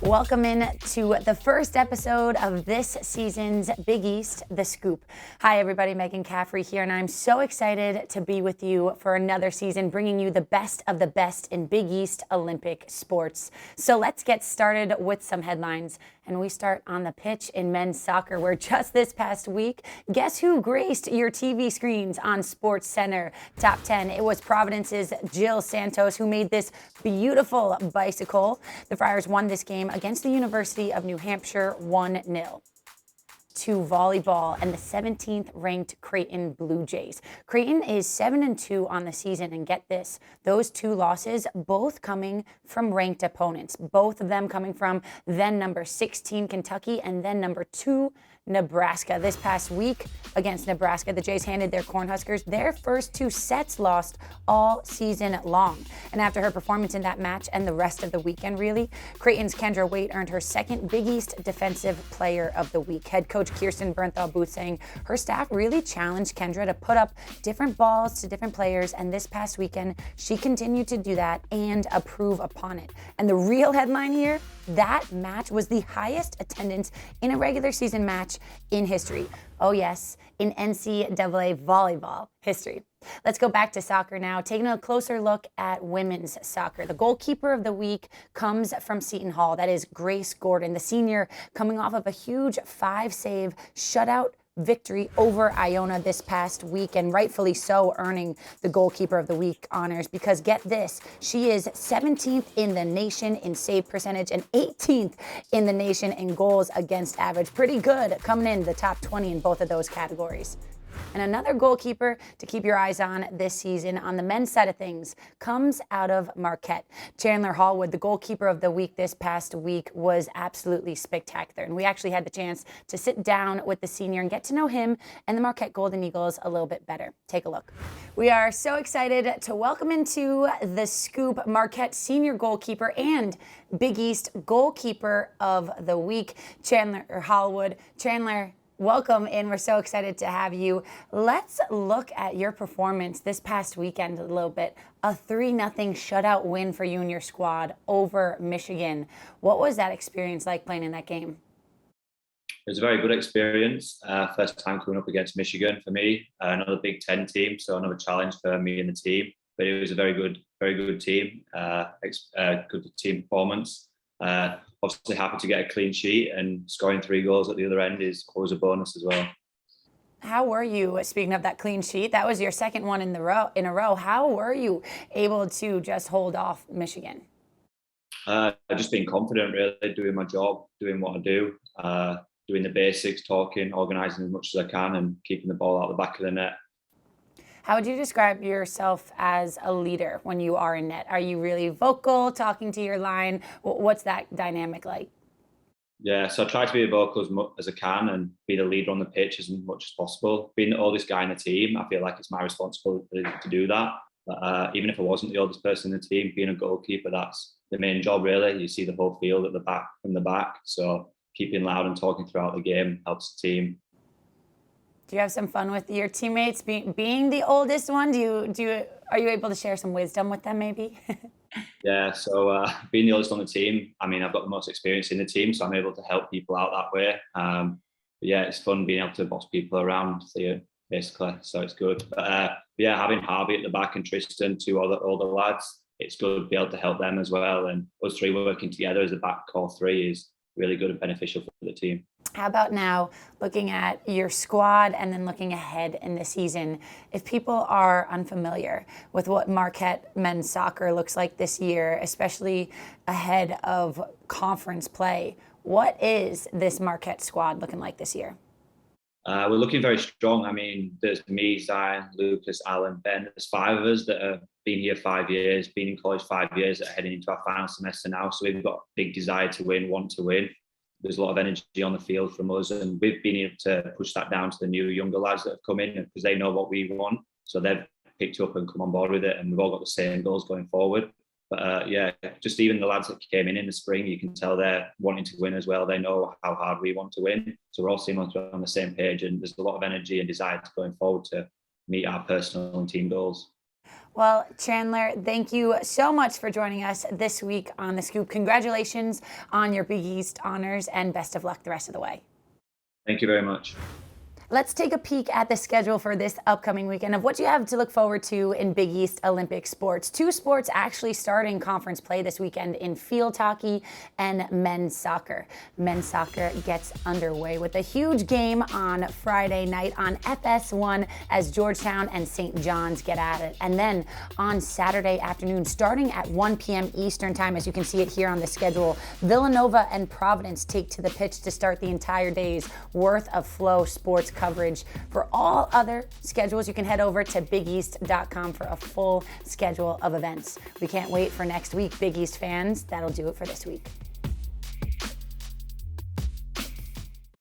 Welcome in to the first episode of this season's Big East, The Scoop. Hi, everybody. Megan Caffrey here, and I'm so excited to be with you for another season, bringing you the best of the best in Big East Olympic sports. So let's get started with some headlines. And we start on the pitch in men's soccer, where just this past week, guess who graced your TV screens on Sports Center Top 10? It was Providence's Jill Santos who made this beautiful bicycle. The Friars won this game against the University of New Hampshire 1-0. To volleyball and the 17th ranked Creighton Blue Jays. Creighton is 7-2 on the season, and get this, those two losses both coming from ranked opponents, both of them coming from then number 16 Kentucky and then number 2 Nebraska. This past week against Nebraska, the Jays handed their Cornhuskers their first 2 sets lost all season long. And after her performance in that match and the rest of the weekend, really, Creighton's Kendra Waite earned her second Big East Defensive Player of the Week. Head coach Kirsten Bernthal Booth saying her staff really challenged Kendra to put up different balls to different players, and this past weekend, she continued to do that and improve upon it. And the real headline here, that match was the highest attendance in a regular season match in history. Oh yes, in NCAA volleyball history. Let's go back to soccer now, taking a closer look at women's soccer. The goalkeeper of the week comes from Seton Hall. That is Grace Gordon, the senior, coming off of a huge 5-save shutout victory over Iona this past week, and rightfully so, earning the goalkeeper of the week honors, because get this, she is 17th in the nation in save percentage and 18th in the nation in goals against average. Pretty good, coming in the top 20 in both of those categories. And another goalkeeper to keep your eyes on this season on the men's side of things comes out of Marquette. Chandler Hallwood, the goalkeeper of the week this past week, was absolutely spectacular. And we actually had the chance to sit down with the senior and get to know him and the Marquette Golden Eagles a little bit better. Take a look. We are so excited to welcome into the Scoop Marquette senior goalkeeper and Big East goalkeeper of the week, Chandler Hallwood. Chandler, welcome in. We're so excited to have you. Let's look at your performance this past weekend a little bit. A 3-0 shutout win for you and your squad over Michigan. What was that experience like playing in that game? It was a very good experience. First time coming up against Michigan for me. Another Big Ten team, so another challenge for me and the team. But it was a very good team. Good team performance. Obviously happy to get a clean sheet, and scoring 3 goals at the other end is always a bonus as well. How were you, speaking of that clean sheet, that was your second one in a row. How were you able to just hold off Michigan? Just being confident, really, doing my job, doing what I do, doing the basics, talking, organising as much as I can, and keeping the ball out the back of the net. How would you describe yourself as a leader when you are in net? Are you really vocal, talking to your line? What's that dynamic like? Yeah, so I try to be as vocal as much as I can and be the leader on the pitch as much as possible. Being the oldest guy in the team, I feel like it's my responsibility to do that. But even if I wasn't the oldest person in the team, being a goalkeeper, that's the main job, really. You see the whole field at the back, from the back. So keeping loud and talking throughout the game helps the team. Do you have some fun with your teammates being the oldest one? Are you able to share some wisdom with them maybe? Yeah, so being the oldest on the team, I mean, I've got the most experience in the team, so I'm able to help people out that way. But yeah, it's fun being able to boss people around, basically, so it's good. But yeah, having Harvey at the back and Tristan, 2 older lads, it's good to be able to help them as well. And us 3 working together as a back core 3 is really good and beneficial for the team. How about now, looking at your squad and then looking ahead in the season? If people are unfamiliar with what Marquette men's soccer looks like this year, especially ahead of conference play, what is this Marquette squad looking like this year? We're looking very strong. I mean, there's me, Zion, Lucas, Alan, Ben. There's 5 of us that have been here 5 years, been in college 5 years, that are heading into our final semester now. So we've got a big desire to win, want to win. There's a lot of energy on the field from us, and we've been able to push that down to the new younger lads that have come in, because they know what we want. So they've picked up and come on board with it, and we've all got the same goals going forward. But yeah, just even the lads that came in the spring, you can tell they're wanting to win as well. They know how hard we want to win. So we're all seeming to be on the same page, and there's a lot of energy and desire going forward to meet our personal and team goals. Well, Chandler, thank you so much for joining us this week on The Scoop. Congratulations on your Big East honors and best of luck the rest of the way. Thank you very much. Let's take a peek at the schedule for this upcoming weekend of what you have to look forward to in Big East Olympic sports. 2 sports actually starting conference play this weekend in field hockey and men's soccer. Men's soccer gets underway with a huge game on Friday night on FS1 as Georgetown and St. John's get at it. And then on Saturday afternoon, starting at 1 p.m. Eastern time, as you can see it here on the schedule, Villanova and Providence take to the pitch to start the entire day's worth of Flow Sports coverage. For all other schedules, you can head over to bigeast.com for a full schedule of events. We can't wait for next week, Big East fans. That'll do it for this week.